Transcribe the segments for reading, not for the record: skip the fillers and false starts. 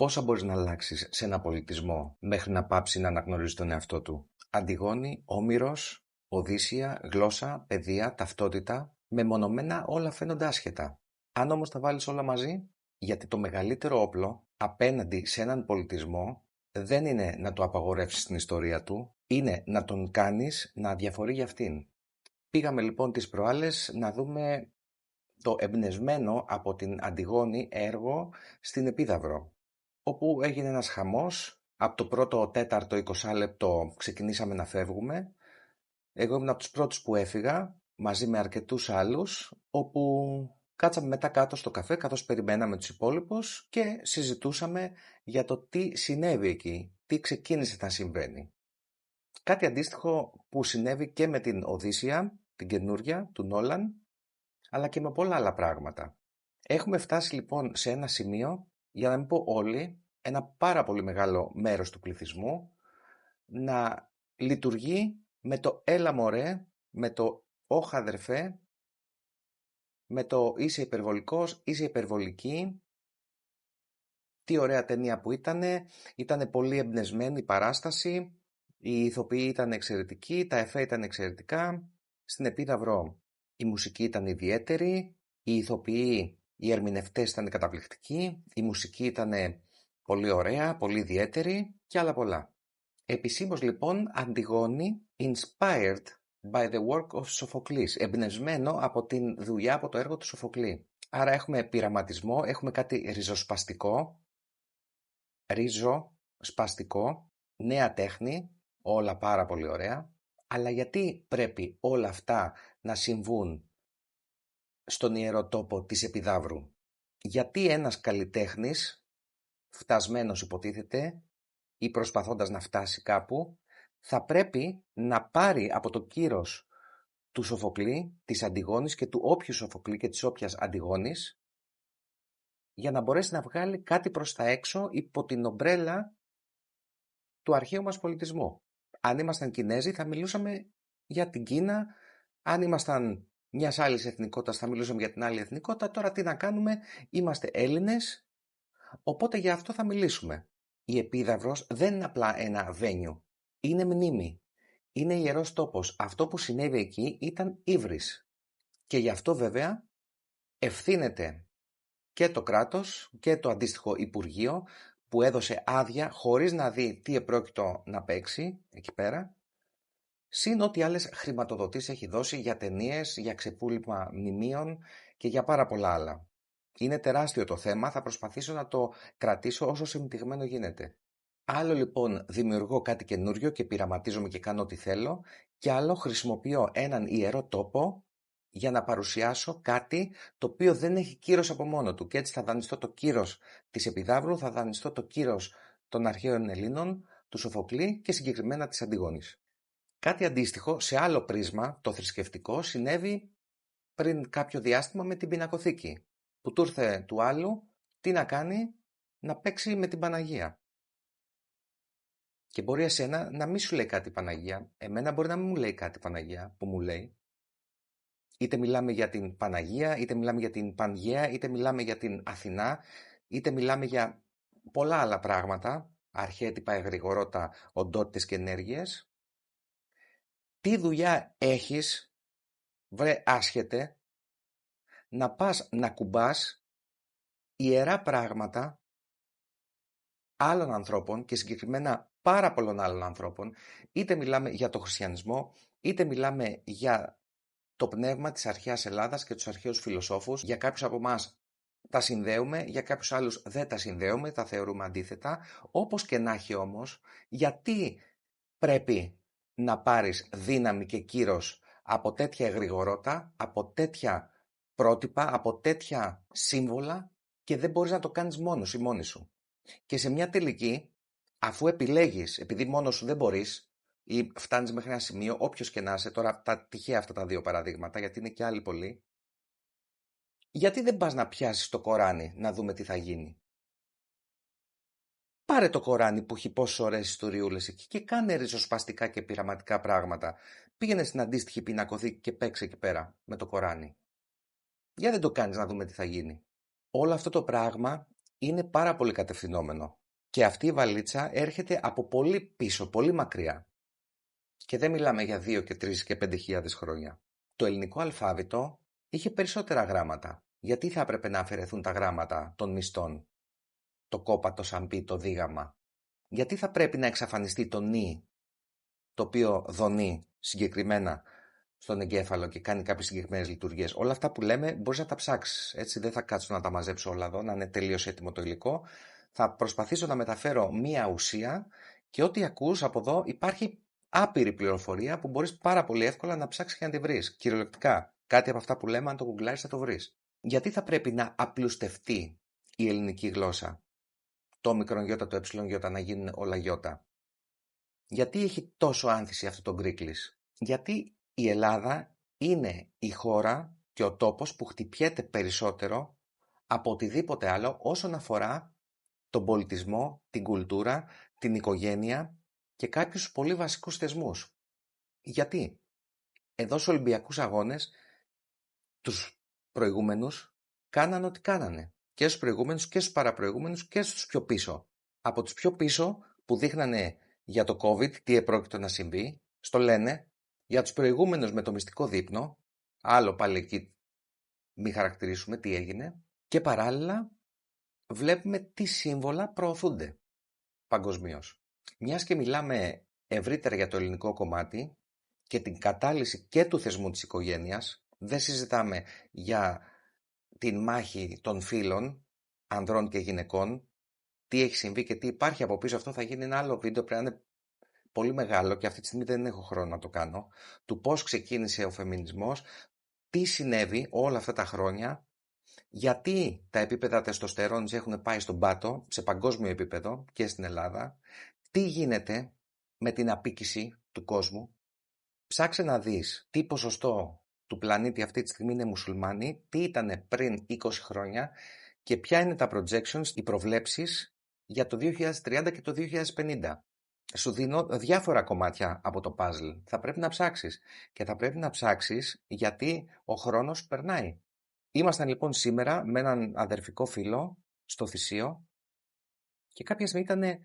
Πόσα μπορείς να αλλάξεις σε ένα πολιτισμό μέχρι να πάψει να αναγνωρίζει τον εαυτό του? Αντιγόνη, Όμηρος, Οδύσσεια, γλώσσα, παιδεία, ταυτότητα, μεμονωμένα όλα φαίνονται άσχετα. Αν όμως τα βάλεις όλα μαζί, γιατί το μεγαλύτερο όπλο απέναντι σε έναν πολιτισμό δεν είναι να το απαγορεύσεις την ιστορία του, είναι να τον κάνεις να διαφορεί για αυτήν. Πήγαμε λοιπόν τις προάλλες να δούμε το εμπνευσμένο από την Αντιγόνη έργο στην Επίδαυρο, όπου έγινε ένας χαμός. Από το πρώτο τέταρτο 20 λεπτό ξεκινήσαμε να φεύγουμε. Εγώ ήμουν από τους πρώτους που έφυγα, μαζί με αρκετούς άλλους, όπου κάτσαμε μετά κάτω στο καφέ καθώς περιμέναμε τους υπόλοιπους και συζητούσαμε για το τι συνέβη εκεί, τι ξεκίνησε να συμβαίνει. Κάτι αντίστοιχο που συνέβη και με την Οδύσσεια, την καινούρια του Νόλαν, αλλά και με πολλά άλλα πράγματα. Έχουμε φτάσει λοιπόν σε ένα σημείο, για να μην πω όλοι, ένα πάρα πολύ μεγάλο μέρος του πληθυσμού να λειτουργεί με το έλα μωρέ, με το όχ αδερφέ, με το είσαι υπερβολικός, είσαι υπερβολική. Τι ωραία ταινία που ήτανε πολύ εμπνευσμένη η παράσταση, οι ηθοποιοί ήταν εξαιρετικοί, τα εφέ ήταν εξαιρετικά. Στην Επίδαυρο η μουσική ήταν ιδιαίτερη, οι ηθοποιοί, οι ερμηνευτές ήταν καταπληκτικοί, η μουσική ήταν πολύ ωραία, πολύ ιδιαίτερη και άλλα πολλά. Επισήμως λοιπόν Αντιγόνη inspired by the work of Sophocles, εμπνευσμένο από την δουλειά, από το έργο του Σοφοκλή. Άρα έχουμε πειραματισμό, έχουμε κάτι ριζοσπαστικό, νέα τέχνη, όλα πάρα πολύ ωραία. Αλλά γιατί πρέπει όλα αυτά να συμβούν στον ιερό τόπο της Επιδαύρου? Γιατί ένας καλλιτέχνης, φτασμένος υποτίθεται, ή προσπαθώντας να φτάσει κάπου, θα πρέπει να πάρει από το κύρος του Σοφοκλή, της Αντιγόνης και του όποιου Σοφοκλή και της όποιας Αντιγόνης, για να μπορέσει να βγάλει κάτι προς τα έξω υπό την ομπρέλα του αρχαίου μας πολιτισμού. Αν ήμασταν Κινέζοι θα μιλούσαμε για την Κίνα, αν ήμασταν μιας άλλης εθνικότητας θα μιλούσαμε για την άλλη εθνικότητα. Τώρα τι να κάνουμε, είμαστε Έλληνες, οπότε για αυτό θα μιλήσουμε. Η Επίδαυρος δεν είναι απλά ένα βένιο, είναι μνήμη, είναι ιερός τόπος. Αυτό που συνέβη εκεί ήταν ύβρις και γι' αυτό βέβαια ευθύνεται και το κράτος και το αντίστοιχο Υπουργείο που έδωσε άδεια χωρίς να δει τι επρόκειτο να παίξει εκεί πέρα, συν ό,τι άλλες χρηματοδοτήσεις έχει δώσει για ταινίες, για ξεπούλημα μνημείων και για πάρα πολλά άλλα. Είναι τεράστιο το θέμα, θα προσπαθήσω να το κρατήσω όσο συμπτυγμένο γίνεται. Άλλο λοιπόν δημιουργώ κάτι καινούριο και πειραματίζομαι και κάνω ό,τι θέλω, και άλλο χρησιμοποιώ έναν ιερό τόπο για να παρουσιάσω κάτι το οποίο δεν έχει κύρος από μόνο του. Και έτσι θα δανειστώ το κύρος της Επιδαύρου, θα δανειστώ το κύρος των αρχαίων Ελλήνων, του Σοφοκλή και συγκεκριμένα της Αντιγόνης. Κάτι αντίστοιχο σε άλλο πρίσμα, το θρησκευτικό, συνέβη πριν κάποιο διάστημα με την πινακοθήκη, που του ήρθε του άλλου τι να κάνει, να παίξει με την Παναγία. Και μπορεί εσένα να μην σου λέει κάτι η Παναγία, εμένα μπορεί να μην μου λέει κάτι η Παναγία που μου λέει. Είτε μιλάμε για την Παναγία, είτε μιλάμε για την Πανγαία, είτε μιλάμε για την Αθηνά, είτε μιλάμε για πολλά άλλα πράγματα, αρχέτυπα, εγρηγορότα, οντότητες και ενέργειες. Τι δουλειά έχεις, βρε άσχετε, να πας να κουμπάς ιερά πράγματα άλλων ανθρώπων και συγκεκριμένα πάρα πολλών άλλων ανθρώπων, είτε μιλάμε για το χριστιανισμό, είτε μιλάμε για το πνεύμα της αρχαίας Ελλάδας και τους αρχαίους φιλοσόφους. Για κάποιους από εμάς τα συνδέουμε, για κάποιους άλλους δεν τα συνδέουμε, τα θεωρούμε αντίθετα. Όπως και να έχει όμως, γιατί πρέπει να πάρεις δύναμη και κύρος από τέτοια εγρηγορότα, από τέτοια πρότυπα, από τέτοια σύμβολα και δεν μπορείς να το κάνεις μόνος ή μόνη σου? Και σε μια τελική, αφού επιλέγεις, επειδή μόνος σου δεν μπορείς ή φτάνεις μέχρι ένα σημείο, όποιος και να είσαι, τώρα τα τυχαία αυτά τα δύο παραδείγματα, γιατί είναι και άλλοι πολλοί, γιατί δεν πας να πιάσεις το Κοράνι να δούμε τι θα γίνει? Πάρε το Κοράνι που έχει πόσες ωραίες ιστοριούλες εκεί και κάνε ριζοσπαστικά και πειραματικά πράγματα. Πήγαινε στην αντίστοιχη πινακοθήκη και παίξε εκεί πέρα με το Κοράνι. Για δεν το κάνεις να δούμε τι θα γίνει? Όλο αυτό το πράγμα είναι πάρα πολύ κατευθυνόμενο. Και αυτή η βαλίτσα έρχεται από πολύ πίσω, πολύ μακριά. Και δεν μιλάμε για 2 και 3 και 5.000 χρόνια. Το ελληνικό αλφάβητο είχε περισσότερα γράμματα. Γιατί θα έπρεπε να αφαιρεθούν τα γράμματα των μισθών, το κόπα, το σαμπί, το δίγαμα? Γιατί θα πρέπει να εξαφανιστεί το νι, το οποίο δονεί συγκεκριμένα στον εγκέφαλο και κάνει κάποιες συγκεκριμένες λειτουργίες? Όλα αυτά που λέμε μπορείς να τα ψάξεις. Έτσι, δεν θα κάτσω να τα μαζέψω όλα εδώ, να είναι τελείως έτοιμο το υλικό. Θα προσπαθήσω να μεταφέρω μία ουσία και ό,τι ακούς από εδώ υπάρχει άπειρη πληροφορία που μπορείς πάρα πολύ εύκολα να ψάξεις και να τη βρεις. Κυριολεκτικά, κάτι από αυτά που λέμε, αν το γκουγκλάρεις θα το βρεις. Γιατί θα πρέπει να απλουστευτεί η ελληνική γλώσσα? Το μικρόν γιώτα, το έψιλον γιώτα να γίνουν όλα γιώτα. Γιατί έχει τόσο άνθηση αυτό το γκρίκλις? Γιατί η Ελλάδα είναι η χώρα και ο τόπος που χτυπιέται περισσότερο από οτιδήποτε άλλο όσον αφορά τον πολιτισμό, την κουλτούρα, την οικογένεια και κάποιους πολύ βασικούς θεσμούς. Γιατί? Εδώ στους Ολυμπιακούς Αγώνες, τους προηγούμενους κάνανε ό,τι κάνανε. Και στους προηγούμενους και στους παραπροηγούμενους και στους πιο πίσω. Από τους πιο πίσω που δείχνανε για το COVID τι επρόκειτο να συμβεί, στο λένε. Για τους προηγούμενους με το μυστικό δείπνο, άλλο πάλι εκεί μη χαρακτηρίσουμε τι έγινε. Και παράλληλα βλέπουμε τι σύμβολα προωθούνται παγκοσμίως. Μιας και μιλάμε ευρύτερα για το ελληνικό κομμάτι και την κατάλυση και του θεσμού της οικογένειας, δεν συζητάμε για την μάχη των φίλων, ανδρών και γυναικών, τι έχει συμβεί και τι υπάρχει από πίσω. Αυτό θα γίνει ένα άλλο βίντεο, πρέπει να είναι πολύ μεγάλο και αυτή τη στιγμή δεν έχω χρόνο να το κάνω, του πώς ξεκίνησε ο φεμινισμός, τι συνέβη όλα αυτά τα χρόνια, γιατί τα επίπεδα τεστοστερόνης έχουν πάει στον πάτο σε παγκόσμιο επίπεδο και στην Ελλάδα, τι γίνεται με την απίκηση του κόσμου. Ψάξε να δεις τι ποσοστό του πλανήτη αυτή τη στιγμή είναι μουσουλμάνοι, τι ήταν πριν 20 χρόνια και ποια είναι τα projections, οι προβλέψεις για το 2030 και το 2050. Σου δίνω διάφορα κομμάτια από το puzzle. Θα πρέπει να ψάξεις. Και θα πρέπει να ψάξεις γιατί ο χρόνος περνάει. Ήμασταν λοιπόν σήμερα με έναν αδερφικό φίλο στο Θησίο και κάποια στιγμή ήταν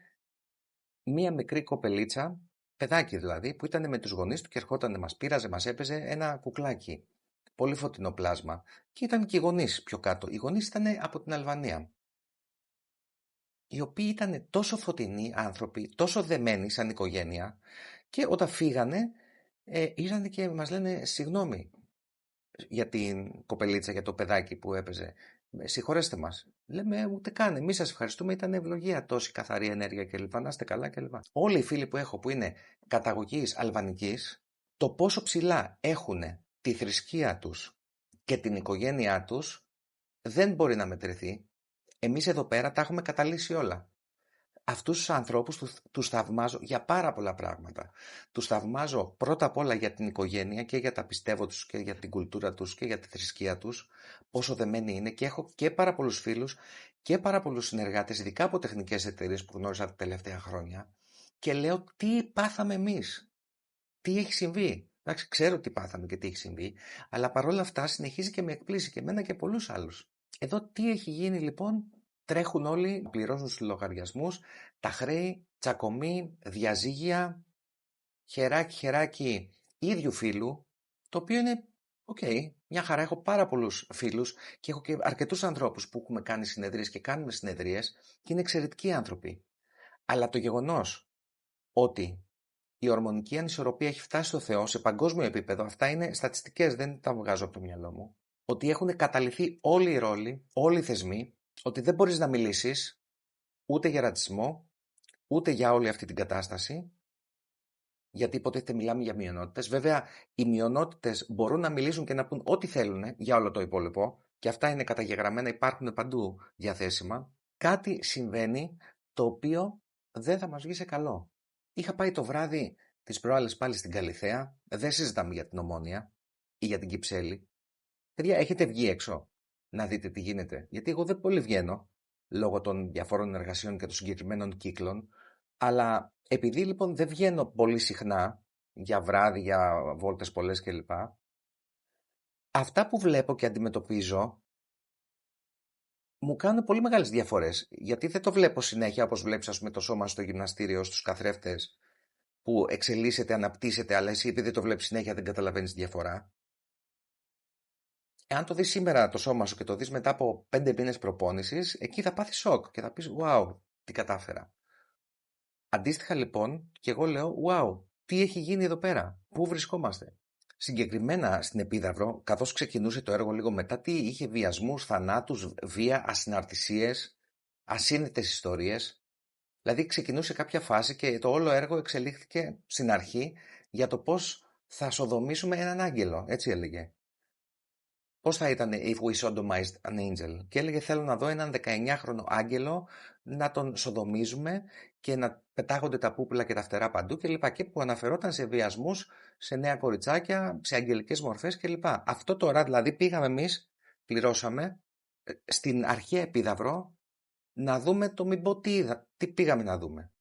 μία μικρή κοπελίτσα, παιδάκι δηλαδή, που ήταν με τους γονείς του και ερχόταν, μας πείραζε, μας έπαιζε ένα κουκλάκι. Πολύ φωτεινό πλάσμα. Και ήταν και οι γονείς πιο κάτω. Οι γονείς ήταν από την Αλβανία. Οι οποίοι ήταν τόσο φωτεινοί άνθρωποι, τόσο δεμένοι σαν οικογένεια και όταν φύγανε ήρθαν και μας λένε συγγνώμη για την κοπελίτσα, για το παιδάκι που έπαιζε. Συγχωρέστε μας. Λέμε ούτε καν. Εμείς σας ευχαριστούμε. Ήταν ευλογία τόση καθαρή ενέργεια κλπ. Να είστε καλά κλπ. Όλοι οι φίλοι που έχω που είναι καταγωγής αλβανικής, το πόσο ψηλά έχουν τη θρησκεία τους και την οικογένειά τους δεν μπορεί να μετρηθεί. Εμείς εδώ πέρα τα έχουμε καταλύσει όλα. Αυτούς τους ανθρώπους τους θαυμάζω για πάρα πολλά πράγματα. Τους θαυμάζω πρώτα απ' όλα για την οικογένεια και για τα πιστεύω τους και για την κουλτούρα τους και για τη θρησκεία τους, πόσο δεμένοι είναι, και έχω και πάρα πολλούς φίλους και πάρα πολλούς συνεργάτες, ειδικά από τεχνικές εταιρείες που γνώρισα τα τελευταία χρόνια και λέω τι πάθαμε εμείς, τι έχει συμβεί. Εντάξει, ξέρω τι πάθαμε και τι έχει συμβεί, αλλά παρόλα αυτά συνεχίζει και με εκπλήσει και εμένα και πολλούς άλλους. Εδώ τι έχει γίνει λοιπόν? Τρέχουν όλοι να πληρώσουν στους λογαριασμούς, τα χρέη, τσακωμοί, διαζύγια, χεράκι ίδιου φίλου, το οποίο είναι μια χαρά. Έχω πάρα πολλούς φίλους και έχω και αρκετούς ανθρώπους που έχουμε κάνει συνεδρίες και κάνουμε συνεδρίες και είναι εξαιρετικοί άνθρωποι. Αλλά το γεγονός ότι η ορμονική ανισορροπία έχει φτάσει στο Θεό σε παγκόσμιο επίπεδο, αυτά είναι στατιστικές, δεν τα βγάζω από το μυαλό μου, ότι έχουν καταληθεί όλοι οι ρόλοι, όλοι οι θεσμοί, ότι δεν μπορείς να μιλήσεις ούτε για ρατσισμό, ούτε για όλη αυτή την κατάσταση, γιατί υποτίθεται μιλάμε για μειονότητες. Βέβαια, οι μειονότητες μπορούν να μιλήσουν και να πούν ό,τι θέλουν για όλο το υπόλοιπο, και αυτά είναι καταγεγραμμένα, υπάρχουν παντού διαθέσιμα. Κάτι συμβαίνει το οποίο δεν θα μας βγει σε καλό. Είχα πάει το βράδυ τις προάλλες πάλι στην Καλιθέα, δεν συζητάμε για την Ομόνια ή για την Κυψέλη. Παιδιά, έχετε βγει έξω να δείτε τι γίνεται? Γιατί εγώ δεν πολύ βγαίνω λόγω των διαφόρων εργασιών και των συγκεκριμένων κύκλων, αλλά επειδή λοιπόν δεν βγαίνω πολύ συχνά για βράδυ, για βόλτες πολλές κλπ, αυτά που βλέπω και αντιμετωπίζω μου κάνουν πολύ μεγάλες διαφορές. Γιατί δεν το βλέπω συνέχεια όπως βλέπεις, ας πούμε, το σώμα στο γυμναστήριο, στους καθρέφτες, που εξελίσσεται, αναπτύσσεται, αλλά εσύ επειδή το βλέπεις συνέχεια δεν καταλαβαίνεις τη διαφορά. Εάν το δεις σήμερα το σώμα σου και το δεις μετά από 5 μήνες προπόνησης, εκεί θα πάθεις σοκ και θα πεις «Wow, τι κατάφερα». Αντίστοιχα λοιπόν, και εγώ λέω «Wow, τι έχει γίνει εδώ πέρα, πού βρισκόμαστε». Συγκεκριμένα στην Επίδαυρο, καθώς ξεκινούσε το έργο λίγο μετά, τι είχε βιασμούς, θανάτους, βία, ασυναρτησίες, ασύνδετες ιστορίες. Δηλαδή ξεκινούσε κάποια φάση και το όλο έργο εξελίχθηκε στην αρχή για το πώς θα σοδομήσουμε έναν άγγελο, έτσι έλεγε. Πώς θα ήταν if we sodomized an angel? Και έλεγε θέλω να δω έναν 19χρονο άγγελο να τον σοδομίζουμε και να πετάγονται τα πούπουλα και τα φτερά παντού κλπ. Και που αναφερόταν σε βιασμούς, σε νέα κοριτσάκια, σε αγγελικές μορφές κλπ. Αυτό τώρα δηλαδή πήγαμε εμείς, πληρώσαμε στην αρχαία Επίδαυρο να δούμε το μην πω τι πήγαμε να δούμε.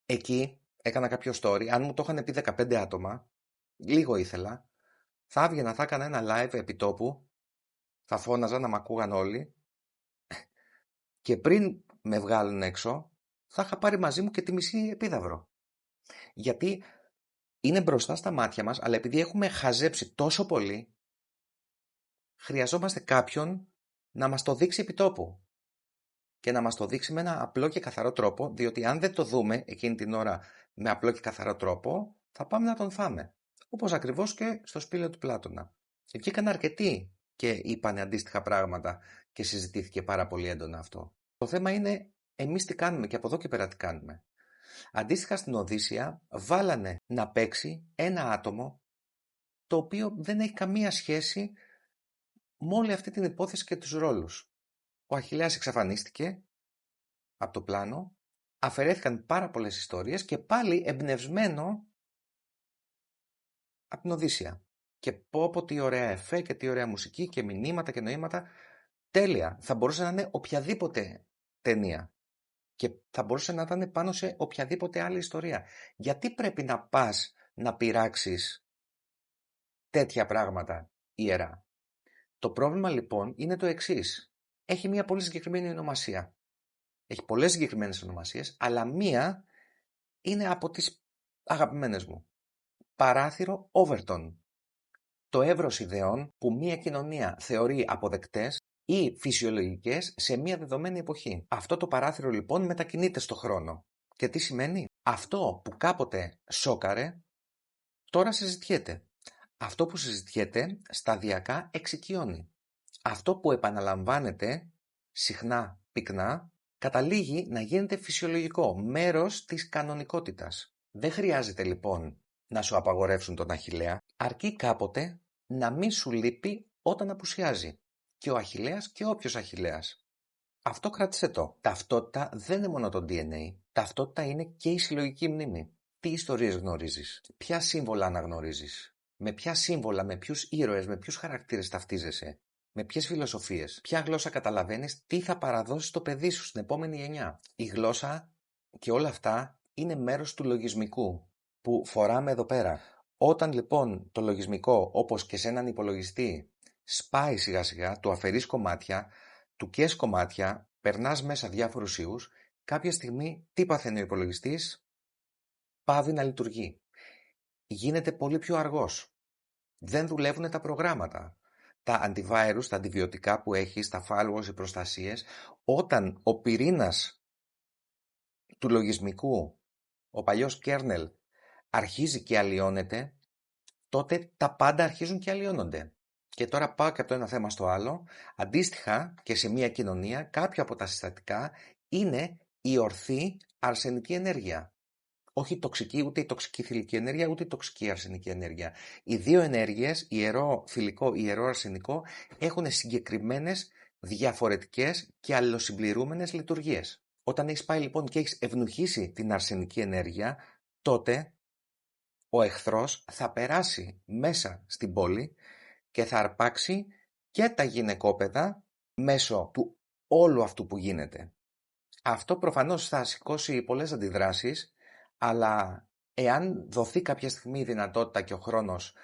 Εκεί έκανα κάποιο story, αν μου το είχαν πει 15 άτομα, λίγο ήθελα, θα έβγαινα, θα έκανα ένα live επιτόπου, θα φώναζα να μ' ακούγαν όλοι και πριν με βγάλουν έξω θα είχα πάρει μαζί μου και τη μισή Επίδαυρο. Γιατί είναι μπροστά στα μάτια μας, αλλά επειδή έχουμε χαζέψει τόσο πολύ, χρειαζόμαστε κάποιον να μας το δείξει επιτόπου. Και να μας το δείξει με ένα απλό και καθαρό τρόπο, διότι αν δεν το δούμε εκείνη την ώρα με απλό και καθαρό τρόπο, θα πάμε να τον φάμε. Όπως ακριβώς και στο σπήλαιο του Πλάτωνα. Εκεί είχαν αρκετοί και είπαν αντίστοιχα πράγματα και συζητήθηκε πάρα πολύ έντονα αυτό. Το θέμα είναι εμείς τι κάνουμε και από εδώ και πέρα τι κάνουμε. Αντίστοιχα στην Οδύσσεια βάλανε να παίξει ένα άτομο το οποίο δεν έχει καμία σχέση με όλη αυτή την υπόθεση και τους ρόλους. Ο Αχιλλέας εξαφανίστηκε από το πλάνο, αφαιρέθηκαν πάρα πολλές ιστορίες και πάλι εμπνευσμένο από την Οδύσσεια. Και πω τι ωραία εφέ και τι ωραία μουσική και μηνύματα και νοήματα. Τέλεια. Θα μπορούσε να είναι οποιαδήποτε ταινία. Και θα μπορούσε να ήταν πάνω σε οποιαδήποτε άλλη ιστορία. Γιατί πρέπει να πας να πειράξεις τέτοια πράγματα ιερά? Το πρόβλημα λοιπόν είναι το εξής. Έχει μια πολύ συγκεκριμένη ονομασία. Έχει πολλές συγκεκριμένες ονομασίες, αλλά μία είναι από τις αγαπημένες μου. Παράθυρο Overton. Το εύρος ιδεών που μία κοινωνία θεωρεί αποδεκτές ή φυσιολογικές σε μία δεδομένη εποχή. Αυτό το παράθυρο λοιπόν μετακινείται στο χρόνο. Και τι σημαίνει? Αυτό που κάποτε σόκαρε, τώρα συζητιέται. Αυτό που συζητιέται σταδιακά εξοικειώνει. Αυτό που επαναλαμβάνεται συχνά, πυκνά, καταλήγει να γίνεται φυσιολογικό, μέρος της κανονικότητας. Δεν χρειάζεται λοιπόν να σου απαγορεύσουν τον Αχιλλέα, αρκεί κάποτε να μην σου λείπει όταν απουσιάζει. Και ο Αχιλλέας και όποιος Αχιλλέας. Αυτό κράτησε το. Ταυτότητα δεν είναι μόνο το DNA. Ταυτότητα είναι και η συλλογική μνήμη. Τι ιστορίες γνωρίζεις, ποια σύμβολα αναγνωρίζεις, με ποια σύμβολα, με ποιους ήρωες, με ποιους χαρακτήρες ταυτίζεσαι. Με ποιες φιλοσοφίες, ποια γλώσσα καταλαβαίνεις, τι θα παραδώσεις στο παιδί σου στην επόμενη γενιά. Η γλώσσα και όλα αυτά είναι μέρος του λογισμικού που φοράμε εδώ πέρα. Όταν λοιπόν το λογισμικό, όπως και σε έναν υπολογιστή, σπάει σιγά σιγά, του αφαιρείς κομμάτια, του κες κομμάτια, περνάς μέσα διάφορους ιούς, κάποια στιγμή τι παθαίνει ο υπολογιστής? Πάβει να λειτουργεί. Γίνεται πολύ πιο αργός. Δεν δουλεύουν τα προγράμματα. Τα antivirus, τα αντιβιωτικά που έχεις, τα firewalls, οι προστασίες, όταν ο πυρήνας του λογισμικού, ο παλιός kernel, αρχίζει και αλλοιώνεται, τότε τα πάντα αρχίζουν και αλλοιώνονται. Και τώρα πάω και από το ένα θέμα στο άλλο. Αντίστοιχα και σε μια κοινωνία, κάποια από τα συστατικά είναι η ορθή αρσενική ενέργεια. Όχι τοξική, ούτε η τοξική θηλυκή ενέργεια, ούτε η τοξική αρσενική ενέργεια. Οι δύο ενέργειες, ιερό θηλυκό, ιερό αρσενικό, έχουν συγκεκριμένες, διαφορετικές και αλληλοσυμπληρούμενες λειτουργίες. Όταν έχεις πάει λοιπόν και έχεις ευνουχίσει την αρσενική ενέργεια, τότε ο εχθρός θα περάσει μέσα στην πόλη και θα αρπάξει και τα γυναικόπαιδα μέσω του όλου αυτού που γίνεται. Αυτό προφανώς θα σηκώσει πολλές αντιδράσεις, αλλά εάν δοθεί κάποια στιγμή η δυνατότητα και ο χρόνος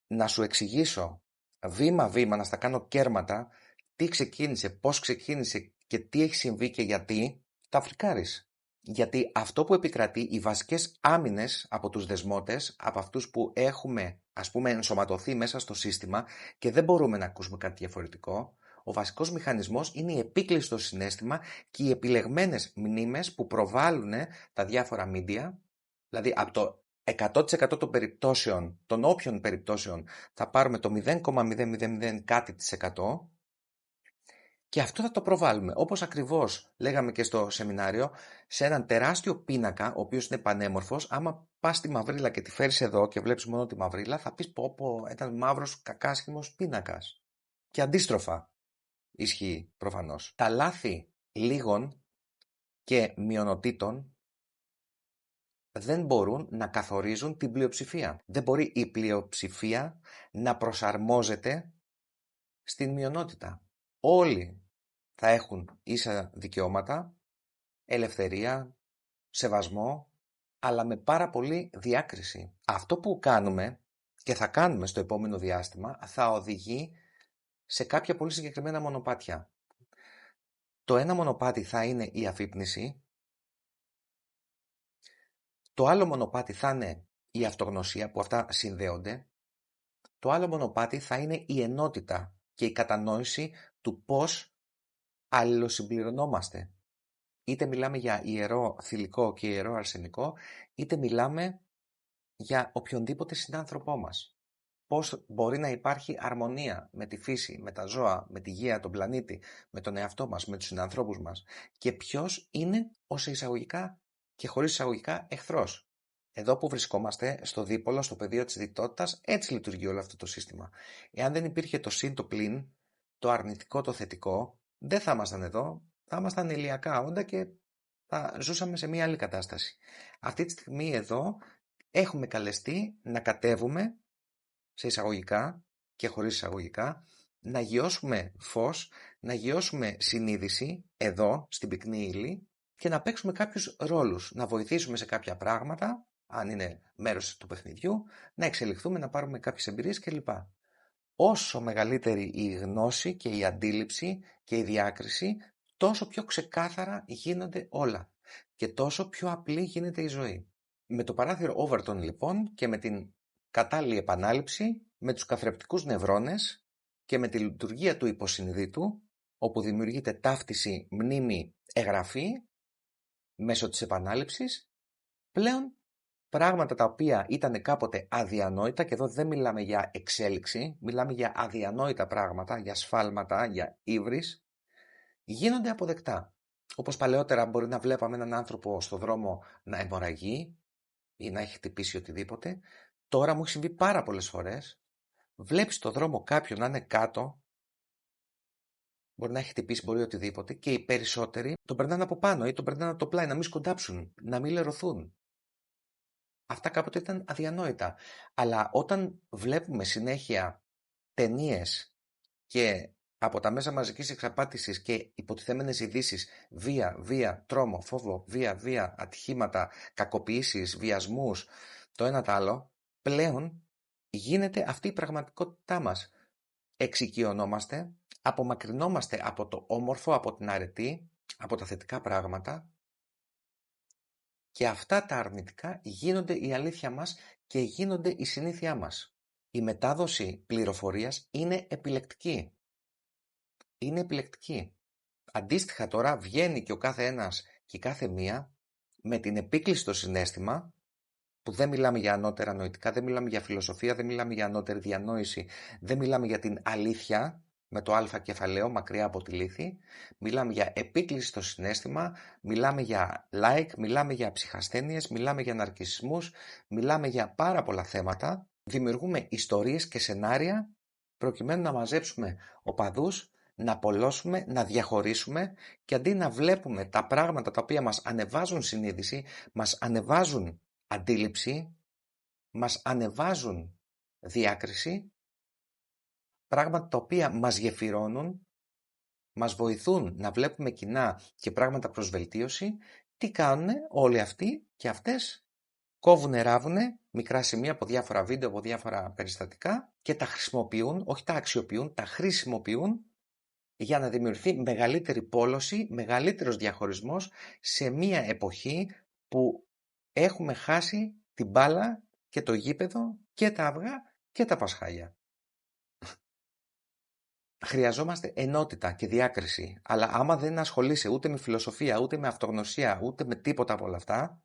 να σου εξηγήσω βήμα-βήμα, να στα κάνω κέρματα τι ξεκίνησε, πώς ξεκίνησε και τι έχει συμβεί και γιατί, τα φρικάρεις. Γιατί αυτό που επικρατεί, οι βασικές άμυνες από τους δεσμότες, από αυτούς που έχουμε ας πούμε ενσωματωθεί μέσα στο σύστημα και δεν μπορούμε να ακούσουμε κάτι διαφορετικό, ο βασικός μηχανισμός είναι η επίκληση στο συναίσθημα και οι επιλεγμένες μνήμες που προβάλλουν τα διάφορα media, δηλαδή από το 100% των περιπτώσεων, των όποιων περιπτώσεων, θα πάρουμε το 0,000 κάτι της εκατό και αυτό θα το προβάλλουμε. Όπως ακριβώς λέγαμε και στο σεμινάριο, σε έναν τεράστιο πίνακα, ο οποίος είναι πανέμορφος, άμα πας στη μαυρίλα και τη φέρεις εδώ και βλέπεις μόνο τη μαυρίλα, θα πεις πω, ήταν μαύρος κακάσχημος πίνακας. Και αντίστροφα ισχύει προφανώς. Τα λάθη λίγων και μειονοτήτων δεν μπορούν να καθορίζουν την πλειοψηφία. Δεν μπορεί η πλειοψηφία να προσαρμόζεται στην μειονότητα. Όλοι θα έχουν ίσα δικαιώματα, ελευθερία, σεβασμό, αλλά με πάρα πολύ διάκριση. Αυτό που κάνουμε και θα κάνουμε στο επόμενο διάστημα θα οδηγεί σε κάποια πολύ συγκεκριμένα μονοπάτια. Το ένα μονοπάτι θα είναι η αφύπνιση, το άλλο μονοπάτι θα είναι η αυτογνωσία, που αυτά συνδέονται, το άλλο μονοπάτι θα είναι η ενότητα και η κατανόηση του πώς αλληλοσυμπληρωνόμαστε. Είτε μιλάμε για ιερό θηλυκό και ιερό αρσενικό, είτε μιλάμε για οποιονδήποτε συνάνθρωπό μας. Πώς μπορεί να υπάρχει αρμονία με τη φύση, με τα ζώα, με τη γη, τον πλανήτη, με τον εαυτό μας, με τους συνανθρώπους μας και ποιος είναι ο σε εισαγωγικά και χωρίς εισαγωγικά εχθρός. Εδώ που βρισκόμαστε, στο δίπολο, στο πεδίο της διτότητας, έτσι λειτουργεί όλο αυτό το σύστημα. Εάν δεν υπήρχε το συν, το πλην, το αρνητικό, το θετικό, δεν θα ήμασταν εδώ, θα ήμασταν ηλιακά όντα και θα ζούσαμε σε μια άλλη κατάσταση. Αυτή τη στιγμή εδώ έχουμε καλεστεί να κατέβουμε σε εισαγωγικά και χωρίς εισαγωγικά, να γιώσουμε φως, να γιώσουμε συνείδηση εδώ στην πυκνή ύλη και να παίξουμε κάποιους ρόλους, να βοηθήσουμε σε κάποια πράγματα, αν είναι μέρος του παιχνιδιού, να εξελιχθούμε, να πάρουμε κάποιες εμπειρίες κλπ. Όσο μεγαλύτερη η γνώση και η αντίληψη και η διάκριση, τόσο πιο ξεκάθαρα γίνονται όλα και τόσο πιο απλή γίνεται η ζωή. Με το παράθυρο Overton λοιπόν και με την κατάλληλη επανάληψη, με τους καθρεπτικούς νευρώνες και με τη λειτουργία του υποσυνείδητου, όπου δημιουργείται ταύτιση, μνήμη, εγγραφή, μέσω της επανάληψης, πλέον πράγματα τα οποία ήταν κάποτε αδιανόητα, και εδώ δεν μιλάμε για εξέλιξη, μιλάμε για αδιανόητα πράγματα, για σφάλματα, για ύβρις, γίνονται αποδεκτά. Όπως παλαιότερα μπορεί να βλέπαμε έναν άνθρωπο στο δρόμο να αιμορραγεί ή να έχει χτυπήσει οτιδήποτε, τώρα μου έχει συμβεί πάρα πολλές φορές, βλέπεις στο δρόμο κάποιον να είναι κάτω, μπορεί να έχει χτυπήσει, μπορεί οτιδήποτε, και οι περισσότεροι τον περνάνε από πάνω ή τον περνάνε από το πλάι, να μην σκοντάψουν, να μην λερωθούν. Αυτά κάποτε ήταν αδιανόητα. Αλλά όταν βλέπουμε συνέχεια ταινίες και από τα μέσα μαζικής εξαπάτησης και υποτιθέμενες ειδήσεις, βία, τρόμο, φόβο, βία, ατυχήματα, κακοποιήσεις, βιασμούς, το ένα το άλλο, πλέον γίνεται αυτή η πραγματικότητά μας. Εξοικειωνόμαστε, απομακρυνόμαστε από το όμορφο, από την αρετή, από τα θετικά πράγματα και αυτά τα αρνητικά γίνονται η αλήθεια μας και γίνονται η συνήθειά μας. Η μετάδοση πληροφορίας είναι επιλεκτική. Είναι επιλεκτική. Αντίστοιχα τώρα βγαίνει και ο κάθε ένας και η κάθε μία με την επίκληση στο συναίσθημα, που δεν μιλάμε για ανώτερα νοητικά, δεν μιλάμε για φιλοσοφία, δεν μιλάμε για ανώτερη διανόηση, δεν μιλάμε για την αλήθεια με το α κεφαλαίο μακριά από τη λύθη, μιλάμε για επίκληση στο συναίσθημα, μιλάμε για like, μιλάμε για ψυχασθένειες, μιλάμε για ναρκισσισμούς, μιλάμε για πάρα πολλά θέματα, δημιουργούμε ιστορίες και σενάρια προκειμένου να μαζέψουμε οπαδούς, να απολώσουμε, να διαχωρίσουμε και αντί να βλέπουμε τα πράγματα τα οποία μας ανεβάζουν συνείδηση, μας ανεβάζουν αντίληψη, μας ανεβάζουν διάκριση, πράγματα τα οποία μας γεφυρώνουν, μας βοηθούν να βλέπουμε κοινά και πράγματα προς βελτίωση, τι κάνουνε όλοι αυτοί και αυτές? Κόβουνε, ράβουνε μικρά σημεία από διάφορα βίντεο, από διάφορα περιστατικά και τα χρησιμοποιούν, όχι τα αξιοποιούν, τα χρησιμοποιούν για να δημιουργηθεί μεγαλύτερη πόλωση, μεγαλύτερος διαχωρισμός σε μια εποχή που έχουμε χάσει την μπάλα και το γήπεδο και τα αυγά και τα πασχάλια. Χρειαζόμαστε ενότητα και διάκριση, αλλά άμα δεν ασχολείσαι ούτε με φιλοσοφία, ούτε με αυτογνωσία, ούτε με τίποτα από όλα αυτά,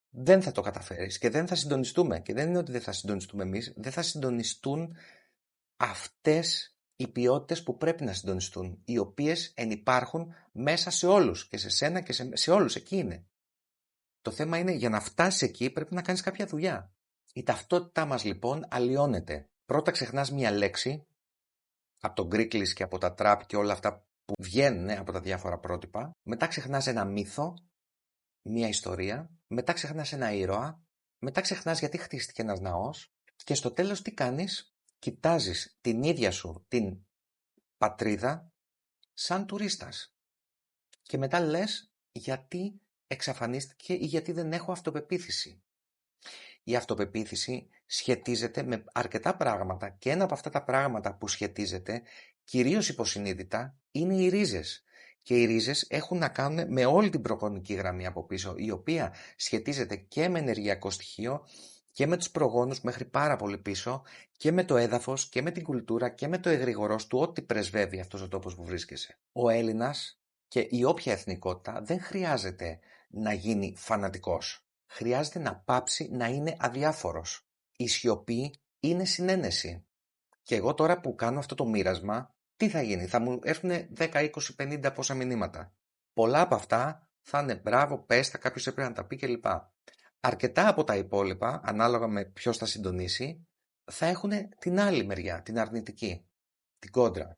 δεν θα το καταφέρεις και δεν θα συντονιστούμε. Και δεν είναι ότι δεν θα συντονιστούμε εμείς, δεν θα συντονιστούν αυτές οι ποιότητες που πρέπει να συντονιστούν, οι οποίες ενυπάρχουν μέσα σε όλους και σε σένα και σε όλους, εκεί είναι. Το θέμα είναι, για να φτάσεις εκεί πρέπει να κάνεις κάποια δουλειά. Η ταυτότητά μας λοιπόν αλλοιώνεται. Πρώτα ξεχνάς μία λέξη, από τον Γκρίκλις και από τα τραπ και όλα αυτά που βγαίνουν από τα διάφορα πρότυπα. Μετά ξεχνάς ένα μύθο, μία ιστορία. Μετά ξεχνάς ένα ήρωα. Μετά ξεχνάς γιατί χτίστηκε ένας ναός. Και στο τέλος τι κάνεις? Κοιτάζεις την ίδια σου την πατρίδα σαν τουρίστας. Και μετά λες γιατί εξαφανίστηκε ή γιατί δεν έχω αυτοπεποίθηση. Η αυτοπεποίθηση σχετίζεται με αρκετά πράγματα και ένα από αυτά τα πράγματα που σχετίζεται, κυρίως υποσυνείδητα, είναι οι ρίζες. Και οι ρίζες έχουν να κάνουν με όλη την προγονική γραμμή από πίσω, η οποία σχετίζεται και με ενεργειακό στοιχείο και με τους προγόνους μέχρι πάρα πολύ πίσω και με το έδαφος και με την κουλτούρα και με το εγρηγορός του ό,τι πρεσβεύει αυτός ο τόπος που βρίσκεσαι. Ο Έλληνας και η όποια εθνικότητα δεν χρειάζεται να γίνει φανατικός. Χρειάζεται να πάψει να είναι αδιάφορος. Η σιωπή είναι συνένεση. Και εγώ τώρα που κάνω αυτό το μοίρασμα, τι θα γίνει? Θα μου έρθουν 10, 20, 50 πόσα μηνύματα. Πολλά από αυτά θα είναι μπράβο, πες τα, κάποιος έπρεπε να τα πει κλπ. Αρκετά από τα υπόλοιπα, ανάλογα με ποιος θα συντονίσει, θα έχουν την άλλη μεριά, την αρνητική, την κόντρα.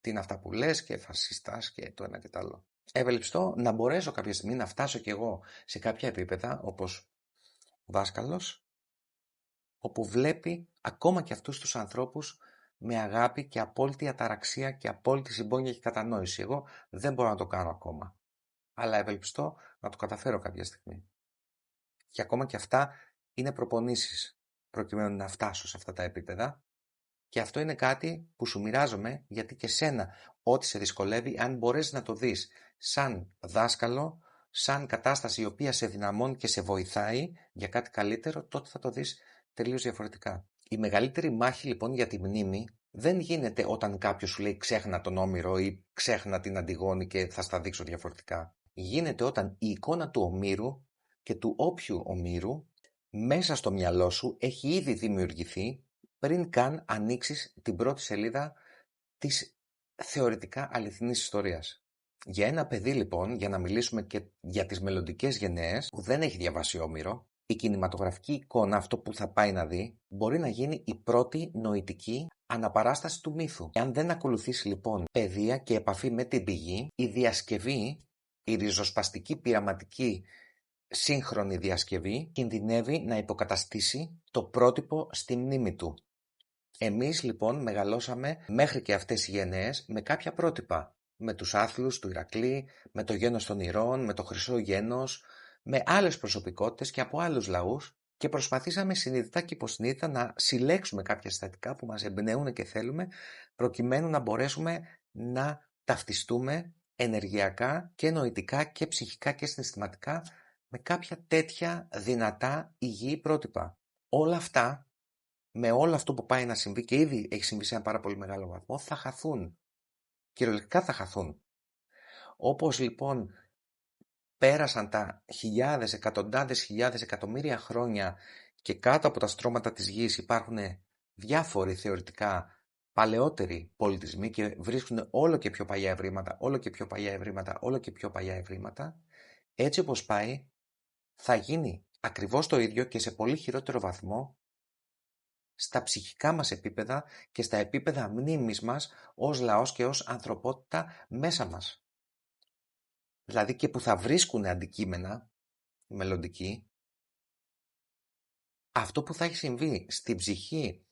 Τι είναι αυτά που λες και φασιστάς και το ένα και το άλλο. Ευελπιστώ να μπορέσω κάποια στιγμή να φτάσω κι εγώ σε κάποια επίπεδα, όπως ο δάσκαλος, όπου βλέπει ακόμα και αυτούς τους ανθρώπους με αγάπη και απόλυτη αταραξία και απόλυτη συμπόνια και κατανόηση. Εγώ δεν μπορώ να το κάνω ακόμα. Αλλά ευελπιστώ να το καταφέρω κάποια στιγμή. Και ακόμα και αυτά είναι προπονήσεις προκειμένου να φτάσω σε αυτά τα επίπεδα. Και αυτό είναι κάτι που σου μοιράζομαι, γιατί και σένα ό,τι σε δυσκολεύει, αν μπορέσεις να το δεις σαν δάσκαλο, σαν κατάσταση η οποία σε δυναμώνει και σε βοηθάει για κάτι καλύτερο, τότε θα το δεις τελείως διαφορετικά. Η μεγαλύτερη μάχη λοιπόν για τη μνήμη δεν γίνεται όταν κάποιος σου λέει ξέχνα τον Όμηρο ή ξέχνα την Αντιγόνη και θα στα δείξω διαφορετικά. Γίνεται όταν η εικόνα του Ομήρου και του όποιου Ομήρου μέσα στο μυαλό σου έχει ήδη δημιουργηθεί πριν καν ανοίξεις την πρώτη σελίδα της θεωρητικά αληθινής ιστορίας. Για ένα παιδί λοιπόν, για να μιλήσουμε και για τις μελλοντικές γενναίες που δεν έχει διαβάσει Όμηρο, η κινηματογραφική εικόνα, αυτό που θα πάει να δει, μπορεί να γίνει η πρώτη νοητική αναπαράσταση του μύθου. Αν δεν ακολουθήσει λοιπόν παιδεία και επαφή με την πηγή, η διασκευή, η ριζοσπαστική πειραματική σύγχρονη διασκευή κινδυνεύει να υποκαταστήσει το πρότυπο στη μνήμη του. Εμείς λοιπόν μεγαλώσαμε μέχρι και αυτές οι γενναίες με κάποια πρότυπα. Με τους άθλους του Ηρακλή, με το γένος των ηρώων, με το χρυσό γένος, με άλλες προσωπικότητες και από άλλους λαούς και προσπαθήσαμε συνειδητά και υποσυνείδητα να συλλέξουμε κάποια συστατικά που μας εμπνέουν και θέλουμε προκειμένου να μπορέσουμε να ταυτιστούμε ενεργειακά και νοητικά και ψυχικά και συναισθηματικά με κάποια τέτοια δυνατά υγιή πρότυπα. Όλα αυτά, με όλο αυτό που πάει να συμβεί και ήδη έχει συμβεί σε ένα πάρα πολύ μεγάλο βαθμό, θα χαθούν. Κυριολεκτικά θα χαθούν. Όπως λοιπόν πέρασαν τα χιλιάδες, εκατοντάδες χιλιάδες, εκατομμύρια χρόνια και κάτω από τα στρώματα της γης υπάρχουν διάφοροι θεωρητικά παλαιότεροι πολιτισμοί και βρίσκουν όλο και πιο παλιά ευρήματα, όλο και πιο παλιά ευρήματα, όλο και πιο παλιά ευρήματα, έτσι όπως πάει θα γίνει ακριβώς το ίδιο και σε πολύ χειρότερο βαθμό στα ψυχικά μας επίπεδα και στα επίπεδα μνήμης μας ως λαός και ως ανθρωπότητα μέσα μας. Δηλαδή και που θα βρίσκουν αντικείμενα μελλοντικοί, αυτό που θα έχει συμβεί στην ψυχή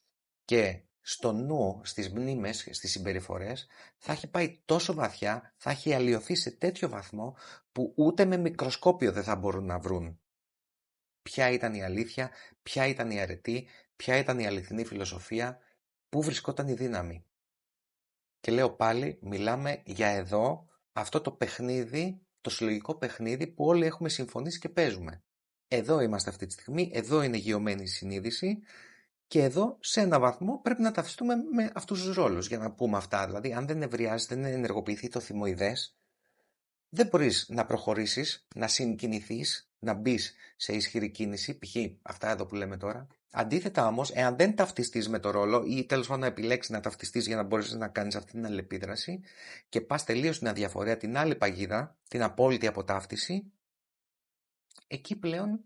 και στο νου, στις μνήμες, στις συμπεριφορές, θα έχει πάει τόσο βαθιά, θα έχει αλλοιωθεί σε τέτοιο βαθμό που ούτε με μικροσκόπιο δεν θα μπορούν να βρουν ποια ήταν η αλήθεια, ποια ήταν η αρετή, ποια ήταν η αληθινή φιλοσοφία, πού βρισκόταν η δύναμη. Και λέω πάλι, μιλάμε για εδώ, αυτό το παιχνίδι, το συλλογικό παιχνίδι που όλοι έχουμε συμφωνήσει και παίζουμε. Εδώ είμαστε αυτή τη στιγμή, εδώ είναι γειωμένη η συνείδηση και εδώ σε έναν βαθμό πρέπει να ταυτιστούμε με αυτούς τους ρόλους για να πούμε αυτά. Δηλαδή, αν δεν ευριάζει, δεν ενεργοποιηθεί το θυμοειδές, δεν μπορείς να προχωρήσεις, να συγκινηθείς, να μπει σε ισχυρή κίνηση, π.χ. αυτά εδώ που λέμε τώρα. Αντίθετα όμως, εάν δεν ταυτιστείς με το ρόλο ή τέλος πάντων να επιλέξεις να ταυτιστείς για να μπορείς να κάνεις αυτή την αλληλεπίδραση και πας τελείως στην αδιαφορία, την άλλη παγίδα, την απόλυτη αποτάφτιση, εκεί πλέον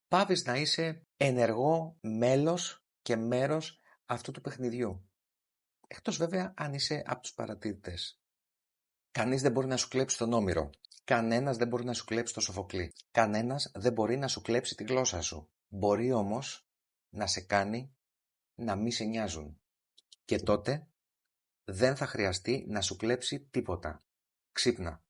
πάβεις να είσαι ενεργό μέλος και μέρος αυτού του παιχνιδιού. Εκτός βέβαια αν είσαι από τους παρατηρητές. Κανείς δεν μπορεί να σου κλέψει τον Όμηρο. Κανένας δεν μπορεί να σου κλέψει το Σοφοκλή. Κανένας δεν μπορεί να σου κλέψει τη γλώσσα σου. Μπορεί όμως να σε κάνει να μη σε νοιάζουν. Και τότε δεν θα χρειαστεί να σου κλέψει τίποτα. Ξύπνα.